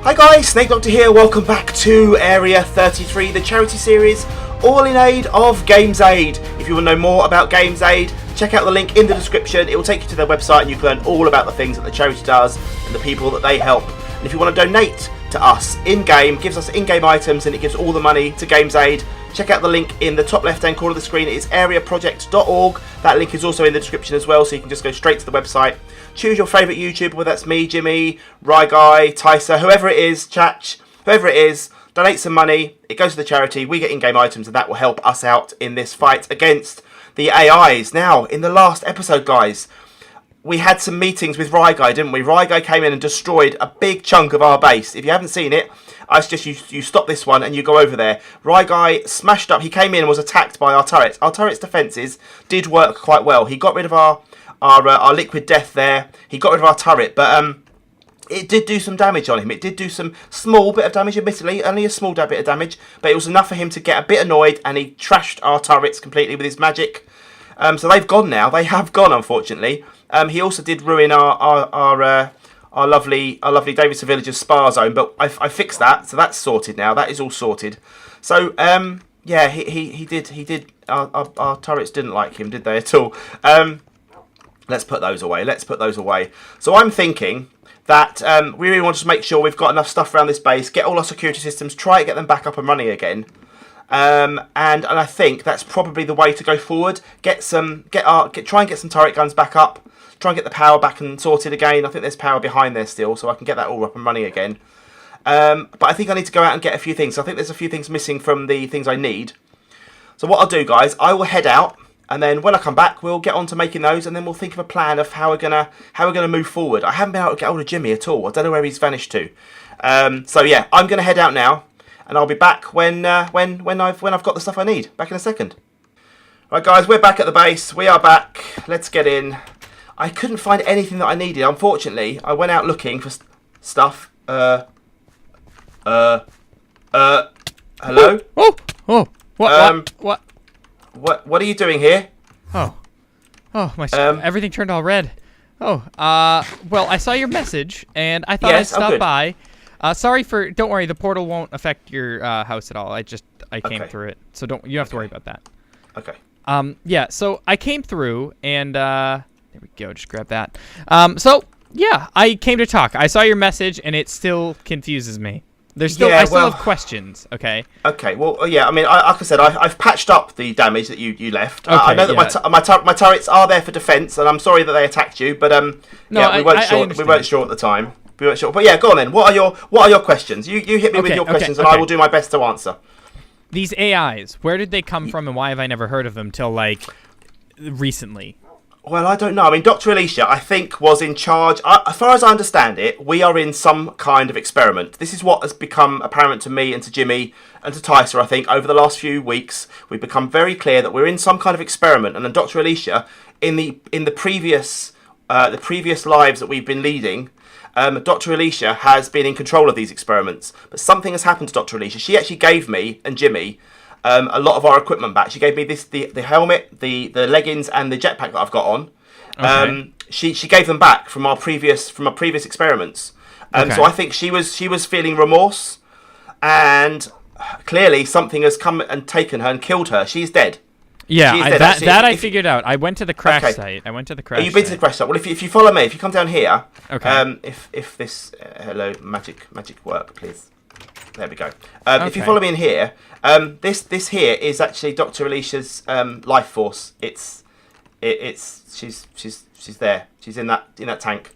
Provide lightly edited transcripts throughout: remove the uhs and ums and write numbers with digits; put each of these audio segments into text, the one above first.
Hi guys, Snake Doctor here. Welcome back to Area 33, the charity series, all in aid of Games Aid. If you want to know more about Games Aid, check out the link in the description. It will take you to their website and you can learn all about the things that the charity does and the people that they help. And if you want to donate to us in-game, gives us in-game items and it gives all the money to Games Aid, check out the link in the top left-hand corner of the screen. It's areaproject.org. That link is also in the description as well, so you can just go straight to the website. Choose your favourite YouTuber, whether that's me, Jimmy, Ryguy, Tysa, whoever it is, Chach, whoever it is, donate some money, it goes to the charity, we get in-game items, and that will help us out in this fight against the AIs. Now, in the last episode, guys, we had some meetings with Ryguy, didn't we? Ryguy came in and destroyed a big chunk of our base. If you haven't seen it, I suggest you stop this one and you go over there. Ryguy smashed up, he came in and was attacked by our turrets. Our turrets' defences did work quite well. He got rid of our liquid death there. He got rid of our turret, but it did do some damage on him. It did do some small bit of damage, admittedly, only a small bit of damage, but it was enough for him to get a bit annoyed, and he trashed our turrets completely with his magic. So they've gone now. They have gone, unfortunately. He also did ruin our lovely Davidson Village's spa zone, but I fixed that, so that's sorted now. That is all sorted. So yeah, he did. Our turrets didn't like him, did they at all? Let's put those away. So I'm thinking that we really want to make sure we've got enough stuff around this base, get all our security systems, try to get them back up and running again. And I think that's probably the way to go forward. Try and get some turret guns back up. Try and get the power back and sorted again. I think there's power behind there still, so I can get that all up and running again. But I think I need to go out and get a few things. So I think there's a few things missing from the things I need. So what I'll do, guys, I will head out. And then when I come back, we'll get on to making those, and then we'll think of a plan of how we're gonna move forward. I haven't been able to get hold of Jimmy at all. I don't know where he's vanished to. So yeah, I'm gonna head out now, and I'll be back when I've got the stuff I need. Back in a second. Right, guys, we're back at the base. We are back. Let's get in. I couldn't find anything that I needed. Unfortunately, I went out looking for stuff. Hello. Oh. What? What are you doing here? Oh, my everything turned all red. Well, I saw your message and I thought I'd stop by. Sorry for. Don't worry, the portal won't affect your house at all. I came through it, so you don't have to worry about that. Okay. Yeah. So I came through and there we go. Just grab that. So yeah, I came to talk. I saw your message and it still confuses me. I still have questions, okay? Okay, well, yeah, I mean, like I said, I've patched up the damage that you left. Okay, I know that my turrets are there for defence, and I'm sorry that they attacked you, but we weren't sure at the time. We weren't sure, but yeah, go on then. What are your questions? You hit me with your questions, and I will do my best to answer. These AIs, where did they come from, and why have I never heard of them till like recently? Well, I don't know. I mean, Dr. Alicia, I think, was in charge. As far as I understand it, we are in some kind of experiment. This is what has become apparent to me and to Jimmy and to Tysa, I think, over the last few weeks. We've become very clear that we're in some kind of experiment. And then Dr. Alicia, in the previous lives that we've been leading, Dr. Alicia has been in control of these experiments. But something has happened to Dr. Alicia. She actually gave me and Jimmy a lot of our equipment back. She gave me the helmet, the leggings, and the jetpack that I've got on. Okay. She gave them back from our previous experiments. So I think she was feeling remorse, and clearly something has come and taken her and killed her. She's dead. Yeah, I figured out. I went to the crash site. You've been to the crash site. Well, if you follow me, if you come down here, okay. If this hello magic work, please. There we go. If you follow me in here, this here is actually Dr. Alicia's life force. She's there. She's in that tank.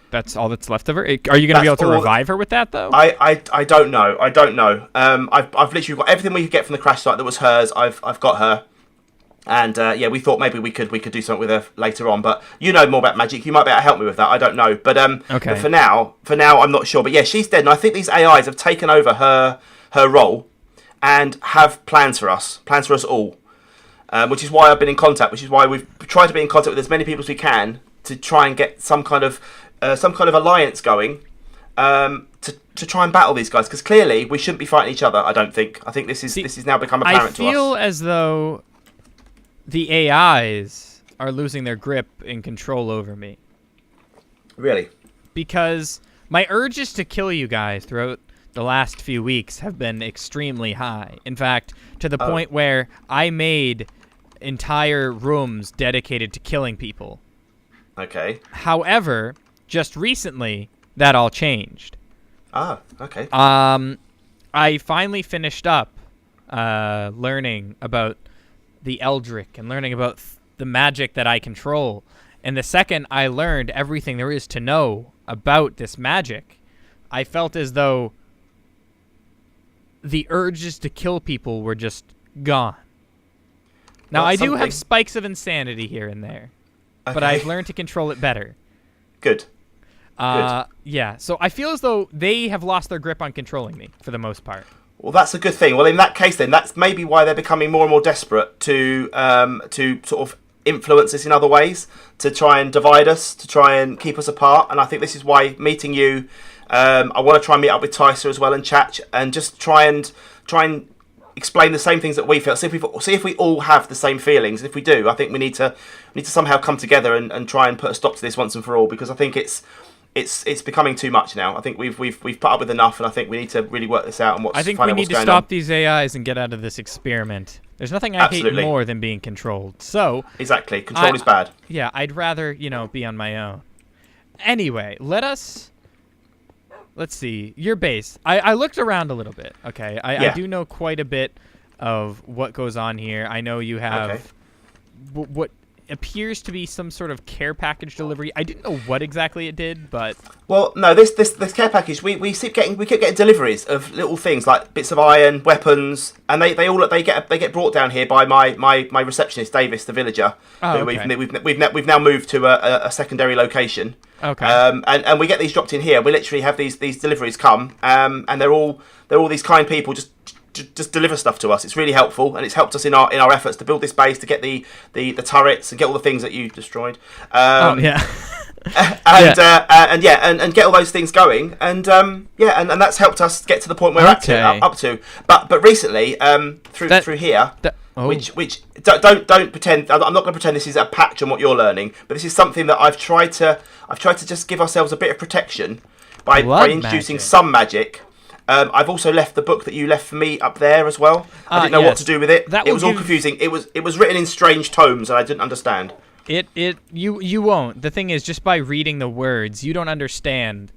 That's all that's left of her. Are you going to be able to revive her with that though? I don't know. I've literally got everything we could get from the crash site that was hers. I've got her. And yeah, we thought maybe we could do something with her later on. But you know more about magic. You might be able to help me with that. I don't know. But okay. But for now, I'm not sure. But yeah, she's dead. And I think these AIs have taken over her role and have plans for us all. Which is why I've been in contact. Which is why we've tried to be in contact with as many people as we can to try and get some kind of alliance going. To try and battle these guys, because clearly we shouldn't be fighting each other. I don't think. I think this is now become apparent to us. I feel as though the AIs are losing their grip and control over me. Really? Because My urges to kill you guys throughout the last few weeks have been extremely high. In fact, to the point where I made entire rooms dedicated to killing people. Okay. However, just recently, that all changed. Ah, okay. I finally finished up learning about the Eldritch and learning about the magic that I control. And the second I learned everything there is to know about this magic, I felt as though the urges to kill people were just gone. Now, I do have spikes of insanity here and there, but I've learned to control it better. Good. Yeah, so I feel as though they have lost their grip on controlling me, for the most part. Well, that's a good thing. Well, in that case, then, that's maybe why they're becoming more and more desperate to sort of influence us in other ways, to try and divide us, to try and keep us apart. And I think this is why meeting you, I want to try and meet up with Tysa as well and chat and just try and explain the same things that we feel. See if we all have the same feelings. And if we do, I think we need to somehow come together and try and put a stop to this once and for all, because I think it's becoming too much now. I think we've put up with enough, and I think we need to really work this out. And I think we need to stop these AIs and get out of this experiment. There's nothing I hate more than being controlled. So exactly, control is bad. Yeah, I'd rather be on my own. Anyway, let's see your base. I looked around a little bit. Okay, I do know quite a bit of what goes on here. I know you have what appears to be some sort of care package delivery. I didn't know what exactly it did, but no, this care package we keep getting deliveries of little things like bits of iron, weapons, and they get brought down here by my receptionist Davis, the villager. We've now moved to a secondary location. Okay. And we get these dropped in here. We literally have these deliveries come, and they're all these kind people just deliver stuff to us. It's really helpful, and it's helped us in our efforts to build this base, to get the turrets and get all the things that you destroyed. And get all those things going, and that's helped us get to the point we're up to. But recently, through here, which don't pretend. I'm not going to pretend this is a patch on what you're learning, but this is something that I've tried to just give ourselves a bit of protection by introducing some magic. I've also left the book that you left for me up there as well. I didn't know what to do with it. It was all confusing. It was written in strange tomes, and I didn't understand. You won't. The thing is, just by reading the words, you don't understand,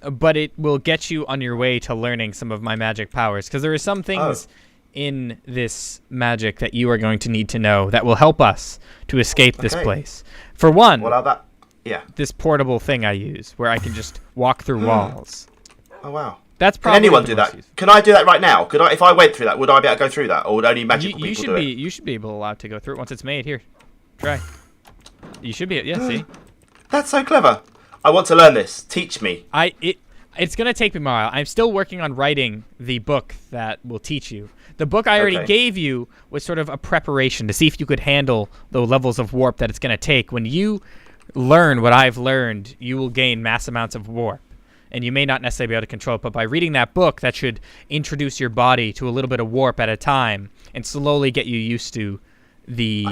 but it will get you on your way to learning some of my magic powers, because there are some things in this magic that you are going to need to know that will help us to escape this place. For one, this portable thing I use, where I can just walk through walls. Oh, wow. That's probably Can anyone do that? Can I do that right now? Could I, if I went through that, would I be able to go through that, or would only magical people do it? You should be allowed to go through it once it's made. Here, try. You should be. Yeah, see. That's so clever. I want to learn this. Teach me. It's gonna take me a while. I'm still working on writing the book that will teach you. The book I already gave you was sort of a preparation to see if you could handle the levels of warp that it's gonna take. When you learn what I've learned, you will gain mass amounts of warp. And you may not necessarily be able to control it, but by reading that book, that should introduce your body to a little bit of warp at a time and slowly get you used to the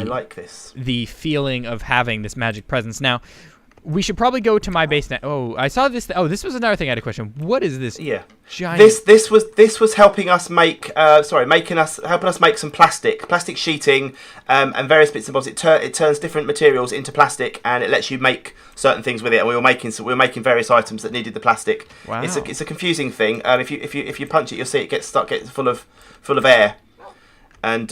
feeling of having this magic presence. Now, we should probably go to my base now. Oh, I saw this. This was another thing I had a question. What is this? Yeah. Giant... This was helping us make helping us make some plastic sheeting, and various bits and bobs. It turns different materials into plastic, and it lets you make certain things with it. And we were making various items that needed the plastic. Wow. It's a confusing thing. If you punch it, you'll see it gets full of air. And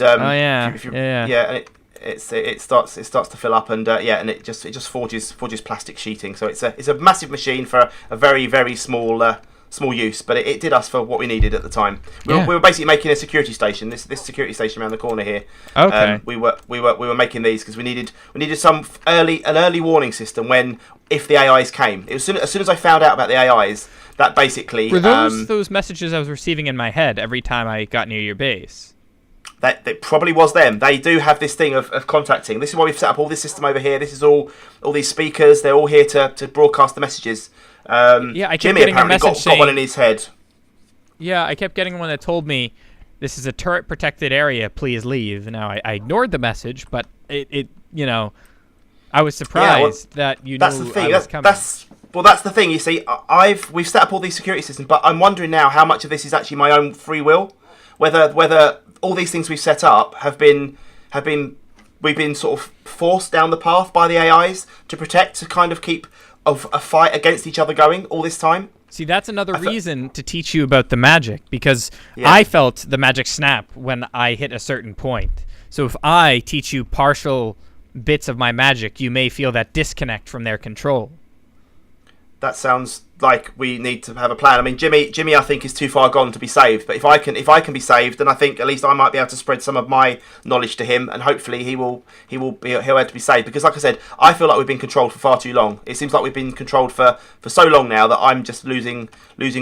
and it starts to fill up, and and it just forges plastic sheeting. So it's a massive machine for a very, very small use, but it did us for what we needed at the time. We were basically making a security station. This security station around the corner here. Okay. We were making these because we needed an early warning system if the AIs came. As soon as I found out about the AIs, that basically were those messages I was receiving in my head every time I got near your base. That probably was them. They do have this thing of contacting. This is why we've set up all this system over here. This is all these speakers. They're all here to broadcast the messages. I kept Jimmy getting apparently a message got one in his head. Yeah, I kept getting one that told me, "This is a turret-protected area. Please leave." Now I ignored the message, but it I was surprised that you knew that's the thing. I was coming. Well, that's the thing. You see, we've set up all these security systems, but I'm wondering now how much of this is actually my own free will. Whether all these things we've set up we've been sort of forced down the path by the AIs to kind of keep a fight against each other going all this time. See, that's another reason to teach you about the magic, because I felt the magic snap when I hit a certain point. So if I teach you partial bits of my magic, you may feel that disconnect from their control. That sounds like we need to have a plan. I mean, Jimmy, I think is too far gone to be saved. But if I can be saved, then I think at least I might be able to spread some of my knowledge to him, and hopefully he'll able to be saved. Because, like I said, I feel like we've been controlled for far too long. It seems like we've been controlled for so long now that I'm just losing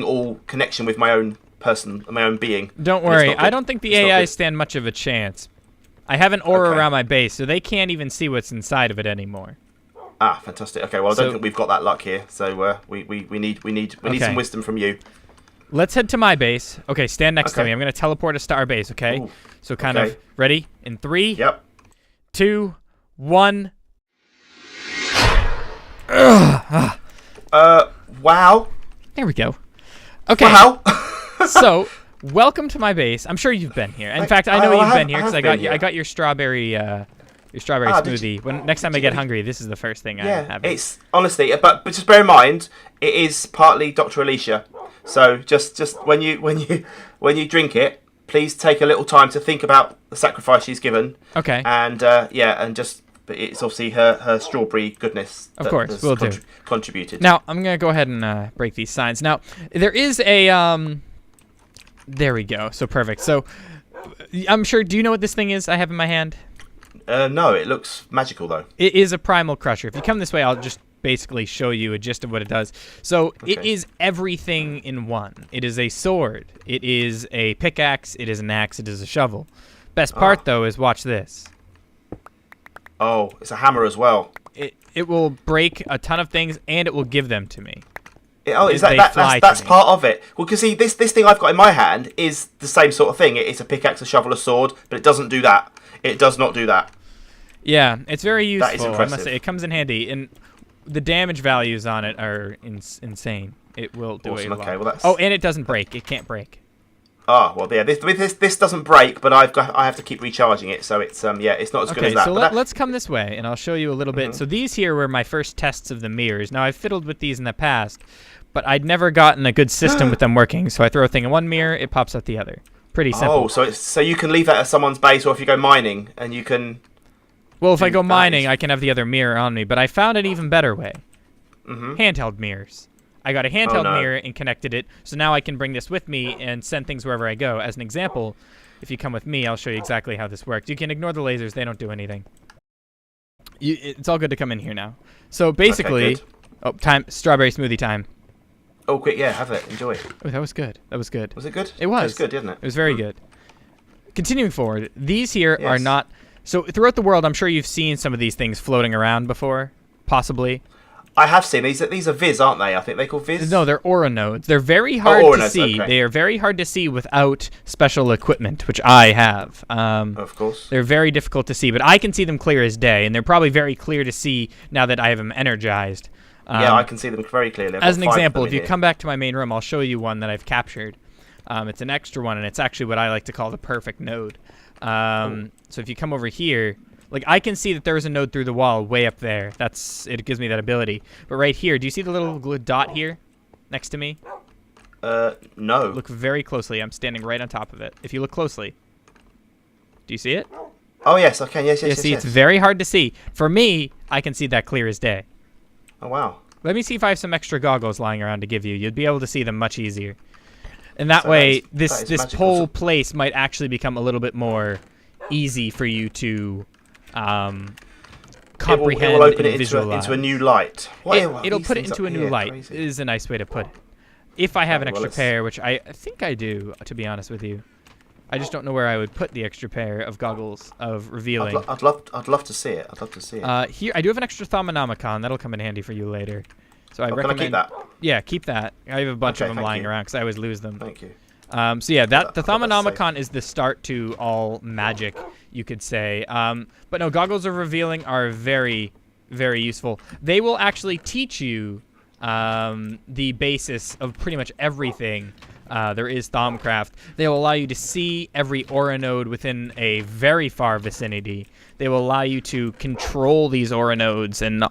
all connection with my own person, my own being. Don't worry, I don't think the AI stand much of a chance. I have an aura around my base, so they can't even see what's inside of it anymore. Ah, fantastic. Okay, well, I don't think we've got that luck here, so we need some wisdom from you. Let's head to my base. Okay, stand next to me. I'm going to teleport us to our base, okay? Ooh, so kind of ready? In 3, 2, 1. Wow. There we go. Okay. Wow. So, welcome to my base. I'm sure you've been here. In fact, I know you've been here because I got your strawberry smoothie. When next time I get hungry, this is the first thing I have. It's honestly, but just bear in mind, it is partly Dr. Alicia. So just when you drink it, please take a little time to think about the sacrifice she's given. Okay. And but it's obviously her strawberry goodness. Of course, we'll do. Contributed. Now I'm gonna go ahead and break these signs. Now there is a There we go. So perfect. So I'm sure. Do you know what this thing is I have in my hand? No, it looks magical, though. It is a primal crusher. If you come this way, I'll just basically show you a gist of what it does. So it is everything in one. It is a sword. It is a pickaxe. It is an axe. It is a shovel. Best part, though, is watch this. Oh, it's a hammer as well. It will break a ton of things, and it will give them to me. That's part of it. Well, because see, this thing I've got in my hand is the same sort of thing. It's a pickaxe, a shovel, a sword, but it doesn't do that. It does not do that. Yeah, it's very useful. That is impressive. I must say, it comes in handy, and the damage values on it are insane. It will do a lot. Okay, well, that's... Oh, and it doesn't break. It can't break. Ah, well, yeah. This doesn't break, but I have to keep recharging it, so it's it's not as good as that. Okay, so let's come this way, and I'll show you a little bit. So these here were my first tests of the mirrors. Now I've fiddled with these in the past, but I'd never gotten a good system with them working. So I throw a thing in one mirror, it pops out the other. Pretty simple. Oh, so you can leave that at someone's base, or if you go mining, and you can... Well, if I go mining, I can have the other mirror on me, but I found an even better way. Handheld mirrors. I got a handheld mirror and connected it, so now I can bring this with me and send things wherever I go. As an example, if you come with me, I'll show you exactly how this works. You can ignore the lasers. They don't do anything. It's all good to come in here now. So basically... strawberry smoothie time. Oh, quick, yeah, have it. Enjoy it. Oh, that was good. That was good. Was it good? It was. It was good, didn't it? It was very good. Continuing forward, these here are not... So throughout the world, I'm sure you've seen some of these things floating around before, possibly. I have seen these. These are Viz, aren't they? I think they're called Viz. No, they're aura nodes. They're very hard to see. Okay. They are very hard to see without special equipment, which I have. Of course. They're very difficult to see, but I can see them clear as day, and they're probably very clear to see now that I have them energized. Yeah, I can see them very clearly. As an example, if you come back to my main room, I'll show you one that I've captured. It's an extra one, and it's actually what I like to call the perfect node. So if you come over here, like I can see that there's a node through the wall way up there. It gives me that ability. But right here, do you see the little dot here next to me? No. Look very closely. I'm standing right on top of it. If you look closely. Do you see it? Oh, yes, I can. Yes. It's very hard to see. For me, I can see that clear as day. Oh, wow. Let me see if I have some extra goggles lying around to give you. You'd be able to see them much easier. And that way, this whole place might actually become a little bit more easy for you to comprehend it will open and it visualize. into a new light. It'll put it into a new light. Crazy. Is a nice way to put it. If I have an extra pair, which I think I do, to be honest with you. I just don't know where I would put the extra pair of goggles of revealing. I'd love to see it. I'd love to see it. Here, I do have an extra Thaumonomicon. That'll come in handy for you later. So I recommend. Can I keep that? Yeah, keep that. I have a bunch of them lying around because I always lose them. Thank you. So yeah, the Thaumonomicon is the start to all magic, you could say. But no, goggles of revealing are very, very useful. They will actually teach you the basis of pretty much everything there is Thaumcraft. They will allow you to see every aura node within a very far vicinity. They will allow you to control these aura nodes and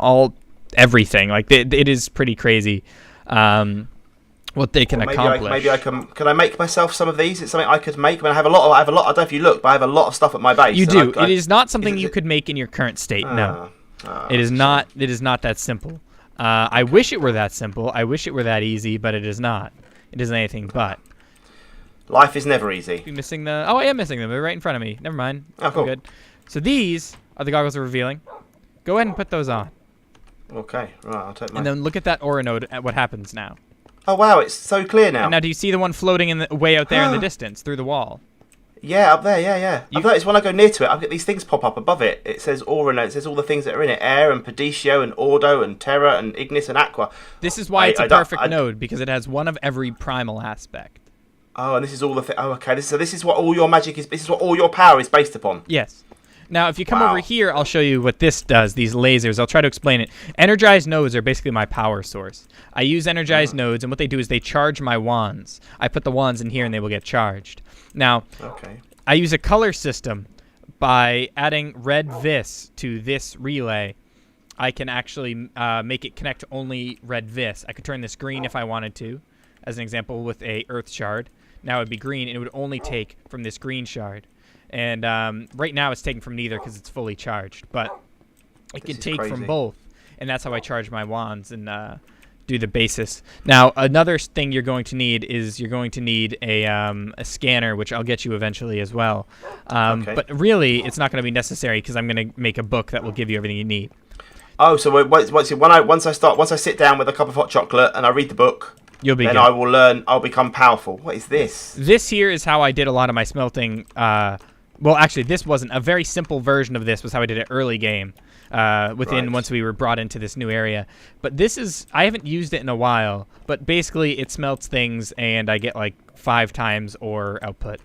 everything. Like it is pretty crazy what they can accomplish. Maybe I can I make myself some of these? It's something I could make. I mean, I have a lot. I don't know if you look, but I have a lot of stuff at my base. You do. It is not something you could make in your current state. No, it is not. It is not that simple. I wish it were that simple. I wish it were that easy, but it is not. It isn't anything but. Life is never easy. You're missing the... Oh, I am missing them. They're right in front of me. Never mind. Oh, cool. Good. So these are the goggles we're revealing. Go ahead and put those on. Okay. Right, I'll take mine. And then look at that aura node at what happens now. Oh, wow. It's so clear now. And now do you see the one floating way out there in the distance through the wall? Yeah, up there. Yeah. I've noticed when I go near to it, I've got these things pop up above it. It says aura node. It says all the things that are in it. Air and Perditio and Ordo and Terra and Ignis and Aqua. This is why it's a perfect node, because it has one of every primal aspect. Oh, and this is all the... Oh, okay. So this is what all your magic is... This is what all your power is based upon. Yes. Now, if you come over here, I'll show you what this does, these lasers. I'll try to explain it. Energized nodes are basically my power source. I use energized nodes, and what they do is they charge my wands. I put the wands in here, and they will get charged. Now, I use a color system. By adding red vis to this relay, I can actually make it connect to only red vis. I could turn this green if I wanted to, as an example, with a earth shard. Now it would be green, and it would only take from this green shard. And right now it's taken from neither because it's fully charged. But it can take from both, and that's how I charge my wands and do the basis. Now, another thing you're going to need is a scanner, which I'll get you eventually as well. But really, it's not going to be necessary because I'm going to make a book that will give you everything you need. Oh, so once I sit down with a cup of hot chocolate and I read the book, then I will learn. I'll become powerful. What is this? This here is how I did a lot of my smelting. Well, actually, this wasn't. A very simple version of this was how I did it early game. Once we were brought into this new area. But this is, I haven't used it in a while, but basically it smelts things and I get like 5 times ore output.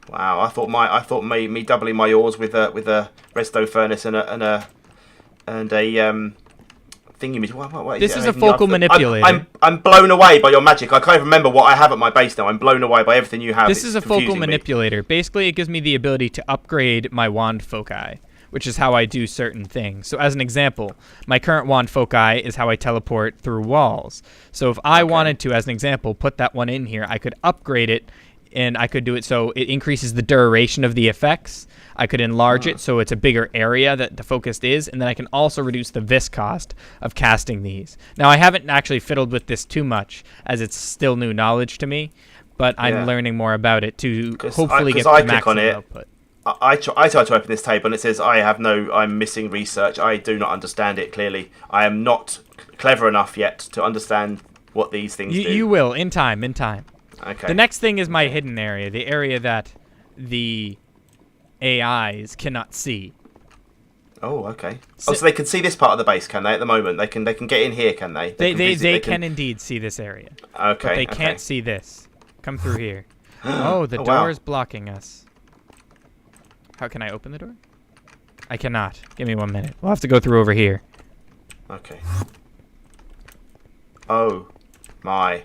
Wow, I thought me doubling my ores with a redstone furnace and a thingy. What this is a focal manipulator. I'm blown away by your magic. I can't even remember what I have at my base now. I'm blown away by everything you have. This is a focal manipulator. Basically, it gives me the ability to upgrade my wand foci, which is how I do certain things. So as an example, my current wand foci is how I teleport through walls. So if I wanted to, as an example, put that one in here, I could upgrade it, and I could do it so it increases the duration of the effects. I could enlarge it so it's a bigger area that the focus is, and then I can also reduce the vis cost of casting these. Now, I haven't actually fiddled with this too much, as it's still new knowledge to me, but I'm learning more about it to hopefully get the maximum output. I try to open this table and it says I'm missing research. I do not understand it clearly. I am not clever enough yet to understand what these things do. You will, in time. Okay. The next thing is my hidden area, the area that the AIs cannot see. Oh, okay. So they can see this part of the base, can they, at the moment? They can get in here, can they? They can indeed see this area. Okay. But they can't see this. Come through here. The door is blocking us. How can I open the door? I cannot. Give me 1 minute. We'll have to go through over here. Okay. Oh, my.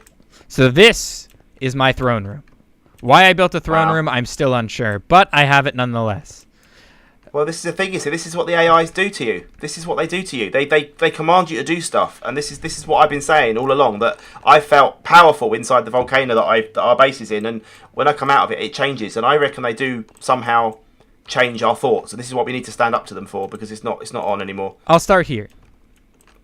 So this is my throne room. Why I built a throne room, I'm still unsure, but I have it nonetheless. Well, this is the thing. You see, this is what the AIs do to you. This is what they do to you. They command you to do stuff, and this is what I've been saying all along. That I felt powerful inside the volcano that our base is in, and when I come out of it, it changes. And I reckon they do somehow change our thoughts, and this is what we need to stand up to them for, because it's not on anymore. I'll start here.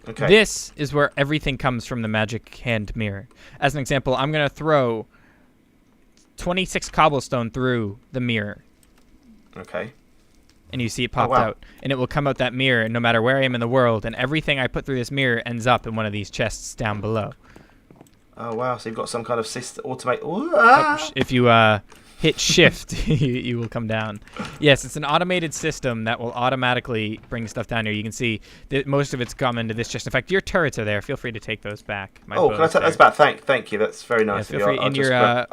Okay. This is where everything comes from the magic hand mirror. As an example, I'm going to throw 26 cobblestone through the mirror. Okay. And you see it popped out. And it will come out that mirror, and no matter where I am in the world, and everything I put through this mirror ends up in one of these chests down below. Oh, wow. So you've got some kind of automate... If you hit shift, you will come down. Yes, it's an automated system that will automatically bring stuff down here. You can see that most of it's come into this chest. In fact, your turrets are there. Feel free to take those back. Can I take those back? Thank you. That's very nice. Yeah, feel free in your...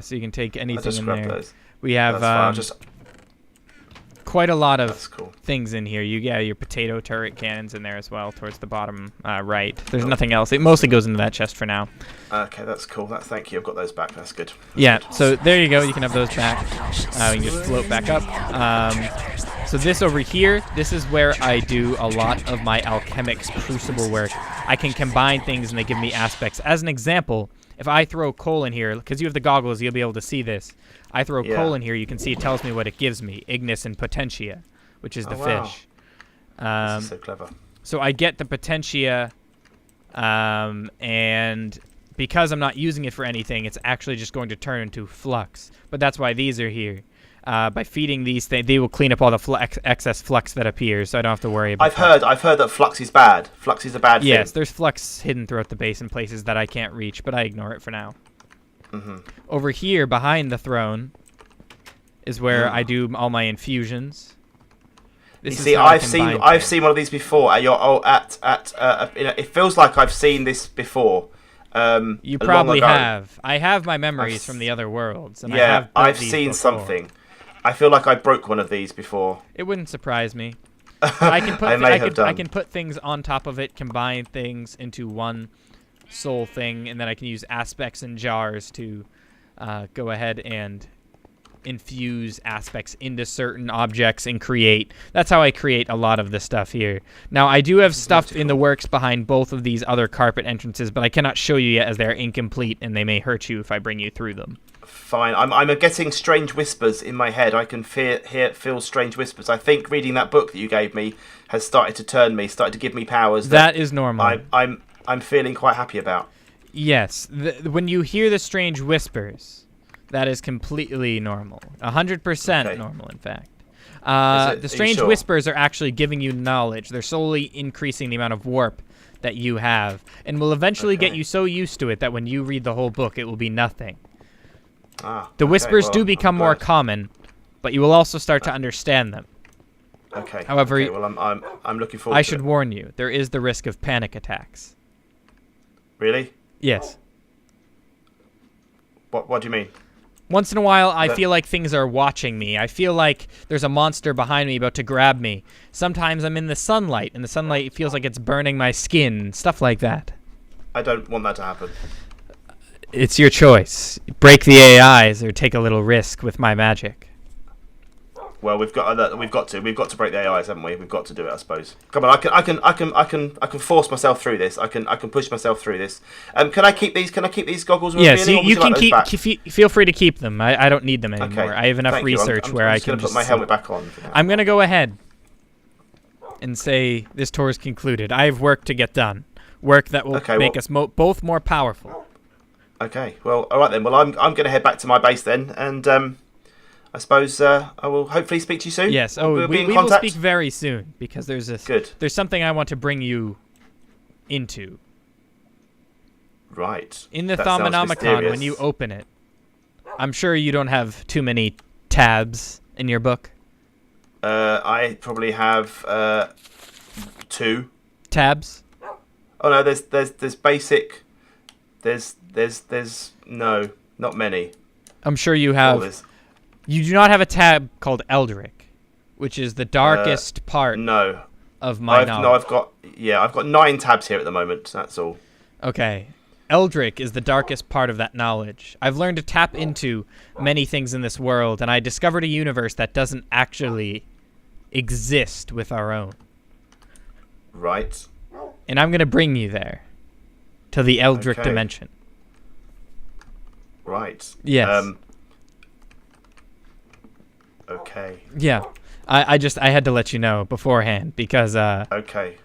So you can take anything in there. those. We have quite a lot of cool. things in here. Your potato turret cannons in there as well, towards the bottom right. There's nothing else. It mostly goes into that chest for now. Okay, that's cool. Thank you. I've got those back. That's good. So there you go. You can have those back. You can just float back up. So this over here, this is where I do a lot of my alchemic's crucible work. I can combine things and they give me aspects. As an example, if I throw coal in here, because you have the goggles, you'll be able to see this. I throw coal in here, you can see it tells me what it gives me. Ignis and Potentia, which is the fish. This is so clever. So I get the Potentia, and because I'm not using it for anything, it's actually just going to turn into flux. But that's why these are here. By feeding these things, they will clean up all the excess flux that appears, so I don't have to worry about I've heard that flux is bad. Flux is a bad thing. Yes, there's flux hidden throughout the base in places that I can't reach, but I ignore it for now. Over here, behind the throne, is where I do all my infusions. You see, I've seen one of these before. It feels like I've seen this before. You probably have. I have my memories from the other worlds, and I've seen something. I feel like I broke one of these before. It wouldn't surprise me. I can put things on top of it, combine things into one soul thing, and then I can use aspects and jars to go ahead and infuse aspects into certain objects and create. That's how I create a lot of the stuff here. Now, I do have stuff in the works behind both of these other carpet entrances, but I cannot show you yet as they're incomplete, and they may hurt you if I bring you through them. Fine. I'm getting strange whispers in my head. I can feel strange whispers. I think reading that book that you gave me has started to give me powers. That is normal. I'm feeling quite happy about. Yes. When you hear the strange whispers, that is completely normal. 100% normal, in fact. The strange whispers are actually giving you knowledge. They're slowly increasing the amount of warp that you have, and will eventually get you so used to it that when you read the whole book, it will be nothing. The whispers do become more common, but you will also start to understand them. Okay. However, I'm looking forward to it. I should warn you, there is the risk of panic attacks. Really? Yes. What do you mean? Once in a while, I feel like things are watching me. I feel like there's a monster behind me about to grab me. Sometimes I'm in the sunlight, and the sunlight feels like it's burning my skin, stuff like that. I don't want that to happen. It's your choice. Break the AIs or take a little risk with my magic. Well, we've got to break the AIs, haven't we? We've got to do it, I suppose. Come on, I can force myself through this. I can push myself through this. Can I keep these? Can I keep these goggles? Yes, you can keep. Feel free to keep them. I don't need them anymore. Okay. I have enough research where I can just put my helmet back on. I'm gonna go ahead and say this tour is concluded. I have work to get done. Work that will make us both more powerful. Okay. Well, all right then. Well, I'm going to head back to my base then, and I suppose I will hopefully speak to you soon. Yes. Oh, we will speak very soon because there's there's something I want to bring you into. Right. In the Thaumonomicon, when you open it, I'm sure you don't have too many tabs in your book. I probably have 2 tabs. Oh no, there's basic. There's no, not many. I'm sure you have. You do not have a tab called Eldrick, which is the darkest part. No. Of my knowledge. No, I've got 9 tabs here at the moment. That's all. Okay. Eldrick is the darkest part of that knowledge. I've learned to tap into many things in this world, and I discovered a universe that doesn't actually exist with our own. Right. And I'm going to bring you there. To the Eldrick dimension. Right. Yes. Okay. Yeah. I had to let you know beforehand because... Okay.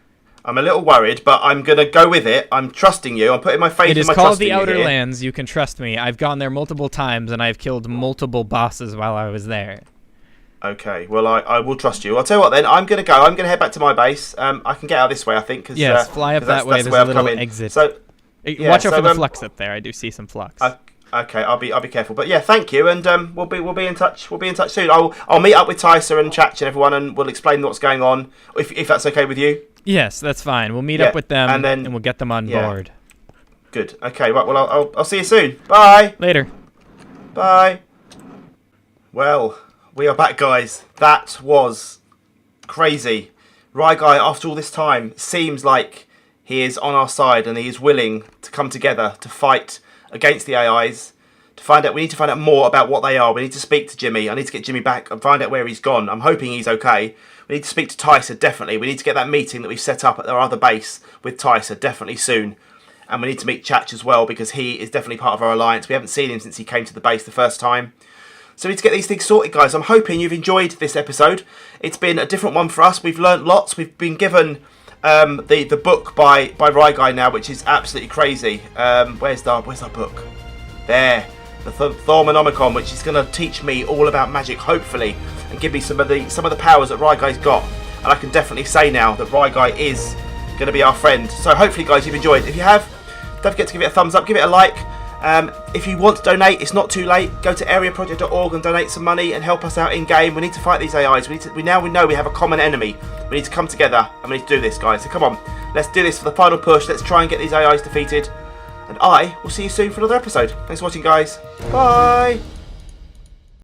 I'm a little worried, but I'm going to go with it. I'm trusting you. I'm putting my faith in my trust in you. It is called the Outer Lands. You can trust me. I've gone there multiple times, and I've killed multiple bosses while I was there. Okay. Well, I will trust you. I'll tell you what then. I'm going to go. I'm going to head back to my base. I can get out this way, I think. Yes, fly up that way. There's a little exit. So... Yeah, watch out for the flux up there. I do see some flux. Okay, I'll be careful. But yeah, thank you, and we'll be in touch. We'll be in touch soon. I'll meet up with Tysa and Chatch and everyone, and we'll explain what's going on. If that's okay with you. Yes, that's fine. We'll meet up with them, and we'll get them on board. Good. Okay. Right. Well, I'll see you soon. Bye. Later. Bye. Well, We are back, guys. That was crazy. Ryguy, after all this time, seems like he is on our side and he is willing to come together to fight against the AIs. We need to find out more about what they are. We need to speak to Jimmy. I need to get Jimmy back and find out where he's gone. I'm hoping he's okay. We need to speak to Tyser, definitely. We need to get that meeting that we've set up at our other base with Tyser, definitely soon. And we need to meet Chach as well, because he is definitely part of our alliance. We haven't seen him since he came to the base the first time. So we need to get these things sorted, guys. I'm hoping you've enjoyed this episode. It's been a different one for us. We've learnt lots. We've been given the book by Ryguy now, which is absolutely crazy. Where's our book? There. The Thormonomicon, which is going to teach me all about magic, hopefully, and give me some of the powers that Ryguy's got. And I can definitely say now that Ryguy is going to be our friend. So hopefully, guys, you've enjoyed. If you have, don't forget to give it a thumbs up, give it a like. If you want to donate, it's not too late. Go to areaproject.org and donate some money and help us out in game. We need to fight these AIs. We know we have a common enemy. We need to come together and we need to do this, guys. So come on, let's do this for the final push. Let's try and get these AIs defeated. And I will see you soon for another episode. Thanks for watching, guys. Bye.